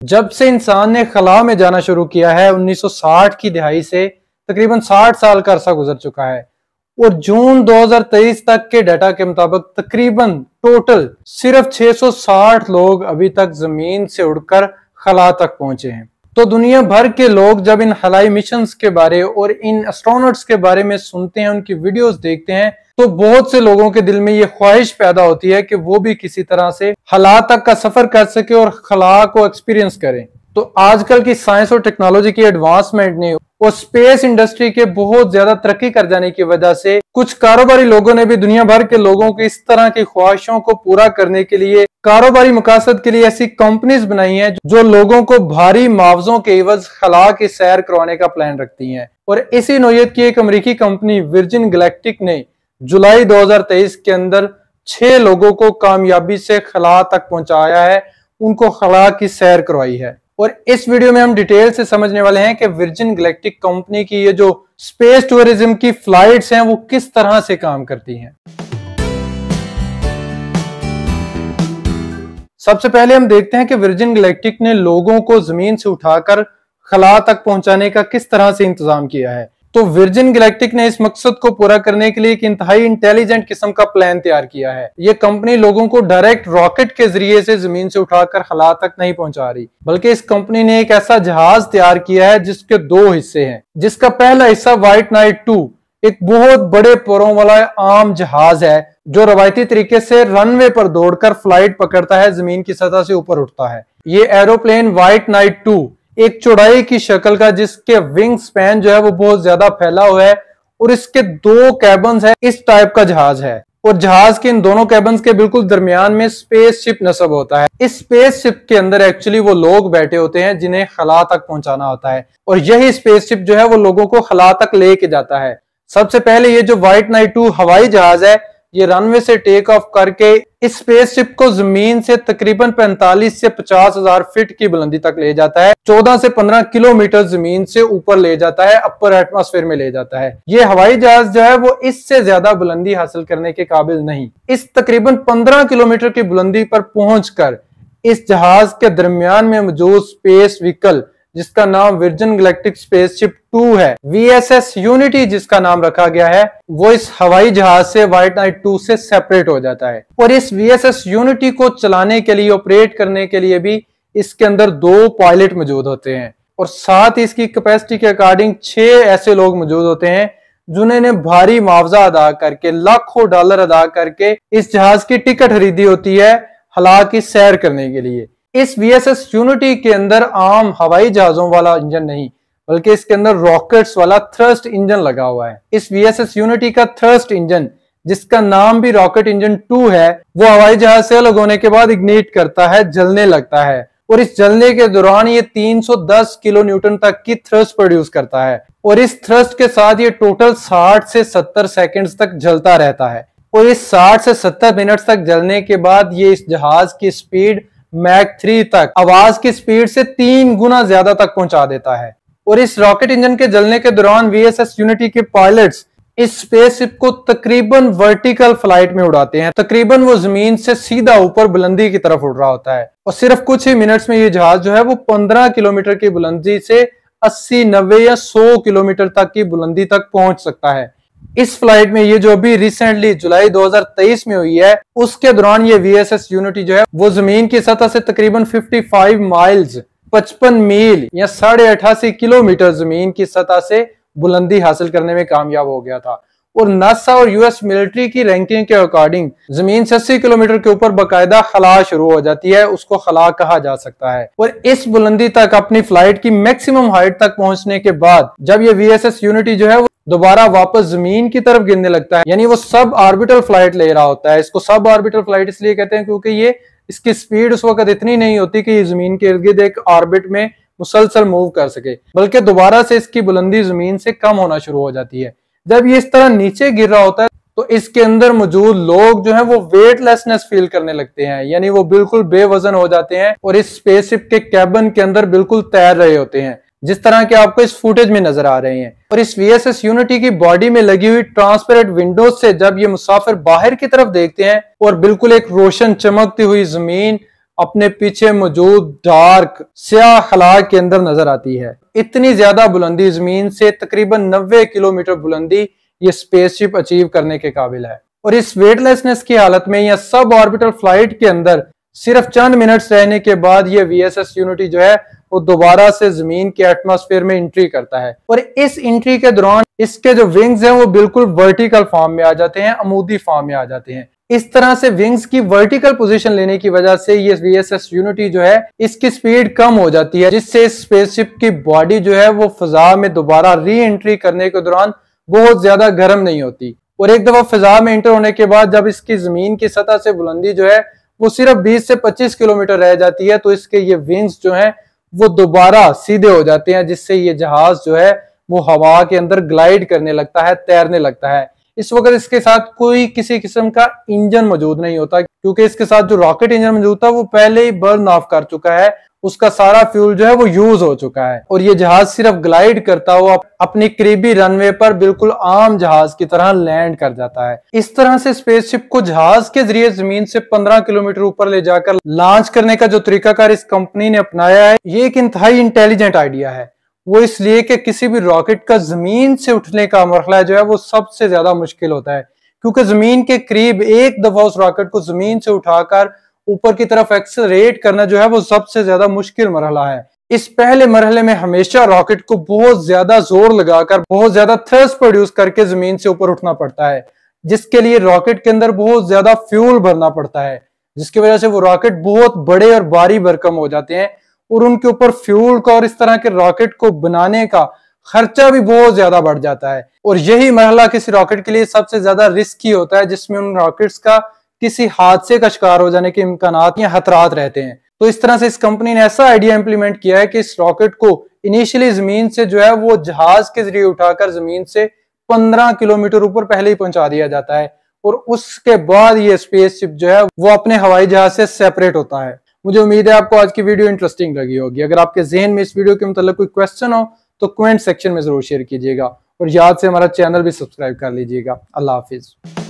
जब से इंसान ने खला में जाना शुरू किया है 1960 की दिहाई से तकरीबन 60 साल का अरसा गुजर चुका है और जून 2023 तक के डाटा के मुताबिक तकरीबन टोटल सिर्फ 660 लोग अभी तक जमीन से उड़कर खला तक पहुंचे हैं। तो दुनिया भर के लोग जब इन खलाई मिशंस के बारे और इन एस्ट्रोनॉट्स के बारे में सुनते हैं, उनकी वीडियोस देखते हैं, तो बहुत से लोगों के दिल में ये ख्वाहिश पैदा होती है कि वो भी किसी तरह से खला तक का सफर कर सके और खला को एक्सपीरियंस करें। तो आजकल की साइंस और टेक्नोलॉजी की एडवांसमेंट ने और स्पेस इंडस्ट्री के बहुत ज्यादा तरक्की कर जाने की वजह से कुछ कारोबारी लोगों ने भी दुनिया भर के लोगों की इस तरह की ख्वाहिशों को पूरा करने के लिए कारोबारी मकासद के लिए ऐसी कंपनीज बनाई हैं जो लोगों को भारी मुआवजों के एवज खला की सैर करवाने का प्लान रखती हैं। और इसी नौयत की एक अमेरिकी कंपनी वर्जिन गैलेक्टिक ने जुलाई 2023 के अंदर 6 लोगों को कामयाबी से खला तक पहुंचाया है, उनको खला की सैर करवाई है। और इस वीडियो में हम डिटेल से समझने वाले हैं कि वर्जिन गैलेक्टिक कंपनी की ये जो स्पेस टूरिज्म की फ्लाइट्स हैं वो किस तरह से काम करती हैं। सबसे पहले हम देखते हैं कि वर्जिन गैलेक्टिक ने लोगों को जमीन से उठाकर खला तक पहुंचाने का किस तरह से इंतजाम किया है। तो वर्जिन गैलेक्टिक ने इस मकसद को पूरा करने के लिए एक इंतहाई इंटेलिजेंट किस्म का प्लान तैयार किया है। ये कंपनी लोगों को डायरेक्ट रॉकेट के जरिए से जमीन से उठाकर खला तक नहीं पहुंचा रही, बल्कि इस कंपनी ने एक ऐसा जहाज तैयार किया है जिसके 2 हिस्से हैं। जिसका पहला हिस्सा व्हाइट नाइट 2 एक बहुत बड़े परों वाला आम जहाज है जो रवायती तरीके से रनवे पर दौड़कर फ्लाइट पकड़ता है, जमीन की सतह से ऊपर उठता है। ये एरोप्लेन व्हाइट नाइट 2 एक चौड़ाई की शक्ल का, जिसके विंग स्पैन जो है वो बहुत ज्यादा फैला हुआ है और इसके 2 कैबन्स है, इस टाइप का जहाज है। और जहाज के इन दोनों कैबन्स के बिल्कुल दरमियान में स्पेसशिप नस्ब होता है। इस स्पेसशिप के अंदर एक्चुअली वो लोग बैठे होते हैं जिन्हें खला तक पहुंचाना होता है और यही स्पेसशिप जो है वो लोगों को खला तक लेके जाता है। सबसे पहले ये जो व्हाइट नाइट 2 हवाई जहाज है ये रनवे से टेक ऑफ करके इस स्पेसशिप को जमीन से तकरीबन 45 से 50,000 फीट की बुलंदी तक ले जाता है, 14 से 15 किलोमीटर जमीन से ऊपर ले जाता है, अपर एटमॉस्फेयर में ले जाता है। ये हवाई जहाज जो है वो इससे ज्यादा बुलंदी हासिल करने के काबिल नहीं। इस तकरीबन 15 किलोमीटर की बुलंदी पर पहुंचकर इस जहाज के दरमियान में मौजूद स्पेस व्हीकल जिसका नाम वर्जिन गैलेक्टिक स्पेसशिप 2 है, VSS यूनिटी जिसका नाम रखा गया है, वो इस हवाई जहाज से व्हाइट नाइट 2 से सेपरेट हो जाता है। और इस VSS यूनिटी को चलाने के लिए, ऑपरेट करने के लिए भी इसके अंदर 2 पायलट मौजूद होते हैं और साथ ही इसकी कैपेसिटी के अकॉर्डिंग 6 ऐसे लोग मौजूद होते हैं जिन्होंने भारी मुआवजा अदा करके, लाखों डॉलर अदा करके इस जहाज की टिकट खरीदी होती है खला की सैर करने के लिए। इस VSS यूनिटी के अंदर आम हवाई जहाजों वाला इंजन नहीं, बल्कि इसके अंदर रॉकेट्स वाला थ्रस्ट इंजन लगा हुआ है। इस VSS यूनिटी का थ्रस्ट इंजन जिसका नाम भी रॉकेट इंजन 2 है, वो हवाई जहाज से अलग होने के बाद इग्निट करता है, जलने लगता है और इस जलने के दौरान ये 310 किलो न्यूटन तक की थ्रस्ट प्रोड्यूस करता है और इस थ्रस्ट के साथ ये टोटल 60 से 70 सेकेंड्स तक जलता रहता है। और इस 60 से 70 मिनट तक जलने के बाद ये इस जहाज की स्पीड मैक 3 तक आवाज की स्पीड से 3 गुना ज्यादा तक पहुंचा देता है। और इस रॉकेट इंजन के जलने के दौरान VSS यूनिटी के पायलट्स इस स्पेसशिप को तकरीबन वर्टिकल फ्लाइट में उड़ाते हैं। तकरीबन वो जमीन से सीधा ऊपर बुलंदी की तरफ उड़ रहा होता है और सिर्फ कुछ ही मिनट्स में ये जहाज जो है वो 15 किलोमीटर की बुलंदी से 80, 90 या 100 किलोमीटर तक की बुलंदी तक पहुंच सकता है। इस फ्लाइट में ये जो अभी रिसेंटली जुलाई 2023 में हुई है, उसके दौरान ये VSS यूनिटी जो है वो जमीन की सतह से तकरीबन 55 माइल्स 55 मील या 88.5 किलोमीटर जमीन की सतह से बुलंदी हासिल करने में कामयाब हो गया था। और नासा और US मिलिट्री की रैंकिंग के अकॉर्डिंग जमीन से 80 किलोमीटर के ऊपर बाकायदा खला शुरू हो जाती है, उसको खला कहा जा सकता है। और इस बुलंदी तक अपनी फ्लाइट की मैक्सिमम हाइट तक पहुंचने के बाद जब ये VSS यूनिटी जो है वो दोबारा वापस जमीन की तरफ गिरने लगता है, यानी वो सब ऑर्बिटल फ्लाइट ले रहा होता है। इसको सब ऑर्बिटल फ्लाइट इसलिए कहते हैं क्योंकि ये इसकी स्पीड उस वक्त इतनी नहीं होती कि ये जमीन के इर्द गिर्द एक ऑर्बिट में मुसलसल मूव कर सके, बल्कि दोबारा से इसकी बुलंदी जमीन से कम होना शुरू हो जाती है। जब ये इस तरह नीचे गिर रहा होता है तो इसके अंदर मौजूद लोग जो है वो वेटलेसनेस फील करने लगते हैं, यानी वो बिल्कुल बेवजन हो जाते हैं और इस स्पेसशिप के कैबिन के अंदर बिल्कुल तैर रहे होते हैं, जिस तरह के आपको इस फुटेज में नजर आ रहे हैं। और इस VSS यूनिटी की बॉडी में लगी हुई ट्रांसपेरेंट विंडोज से जब ये मुसाफिर बाहर की तरफ देखते हैं और बिल्कुल एक रोशन चमकती हुई जमीन अपने पीछे मौजूद डार्क स्याह खला के अंदर नजर आती है। इतनी ज्यादा बुलंदी, जमीन से तकरीबन 90 किलोमीटर बुलंदी ये स्पेसशिप अचीव करने के काबिल है। और इस वेटलेसनेस की हालत में या सब ऑर्बिटल फ्लाइट के अंदर सिर्फ चंद मिनट्स रहने के बाद ये वीएसएस यूनिटी जो है वो दोबारा से जमीन के एटमॉस्फेयर में एंट्री करता है। और इस एंट्री के दौरान इसके जो विंग्स हैं वो बिल्कुल वर्टिकल फॉर्म में आ जाते हैं, अमूदी फॉर्म में आ जाते हैं। इस तरह से विंग्स की वर्टिकल पोजीशन लेने की वजह से ये वीएसएस यूनिटी जो है इसकी स्पीड कम हो जाती है, जिससे इस स्पेसशिप की बॉडी जो है वो फिजा में दोबारा री एंट्री करने के दौरान बहुत ज्यादा गर्म नहीं होती। और एक दफा फिजा में एंटर होने के बाद जब इसकी जमीन की सतह से बुलंदी जो है वो सिर्फ 20 से 25 किलोमीटर रह जाती है, तो इसके ये विंग्स जो हैं वो दोबारा सीधे हो जाते हैं, जिससे ये जहाज जो है वो हवा के अंदर ग्लाइड करने लगता है, तैरने लगता है। इस वक्त इसके साथ कोई किसी किस्म का इंजन मौजूद नहीं होता, क्योंकि इसके साथ जो रॉकेट इंजन मौजूद था वो पहले ही बर्न ऑफ कर चुका है, उसका सारा फ्यूल जो है वो यूज हो चुका है। और ये जहाज सिर्फ ग्लाइड करता हुआ अपनी करीबी रनवे पर बिल्कुल आम जहाज की तरह लैंड कर जाता है। इस तरह से स्पेसशिप को जहाज के जरिए जमीन से 15 किलोमीटर ऊपर ले जाकर लॉन्च करने का जो तरीकाकार इस कंपनी ने अपनाया है, ये एक इंतहाई इंटेलिजेंट आइडिया है। वो इसलिए कि किसी भी रॉकेट का जमीन से उठने का मरहला जो है वो सबसे ज्यादा मुश्किल होता है, क्योंकि जमीन के करीब एक दफा उस रॉकेट को जमीन से उठाकर ऊपर की तरफ एक्सेलरेट करना जो है वो सबसे ज्यादा मुश्किल मरहला है। इस पहले मरहले में हमेशा रॉकेट को बहुत ज्यादा जोर लगाकर, बहुत ज्यादा थ्रस्ट प्रोड्यूस करके जमीन से ऊपर उठना पड़ता है, जिसके लिए रॉकेट के अंदर बहुत ज्यादा फ्यूल भरना पड़ता है, जिसकी वजह से वो रॉकेट बहुत बड़े और भारी भरकम हो जाते हैं और उनके ऊपर फ्यूल का और इस तरह के रॉकेट को बनाने का खर्चा भी बहुत ज्यादा बढ़ जाता है। और यही मरहला किसी रॉकेट के लिए सबसे ज्यादा रिस्की होता है, जिसमें उन रॉकेट्स का किसी हादसे का शिकार हो जाने के इम्कानात या खतरात रहते हैं। तो इस तरह से इस कंपनी ने ऐसा आइडिया इंप्लीमेंट किया है कि इस रॉकेट को इनिशियली जमीन से जो है वो जहाज के जरिए उठाकर जमीन से 15 किलोमीटर ऊपर पहले ही पहुंचा दिया जाता है, और उसके बाद ये स्पेसशिप जो है वो अपने हवाई जहाज से सेपरेट होता है। मुझे उम्मीद है आपको आज की वीडियो इंटरेस्टिंग लगी होगी। अगर आपके जहन में इस वीडियो के मतलब कोई क्वेश्चन हो तो कमेंट सेक्शन में जरूर शेयर कीजिएगा, और याद से हमारा चैनल भी सब्सक्राइब कर लीजिएगा। अल्लाह हाफिज।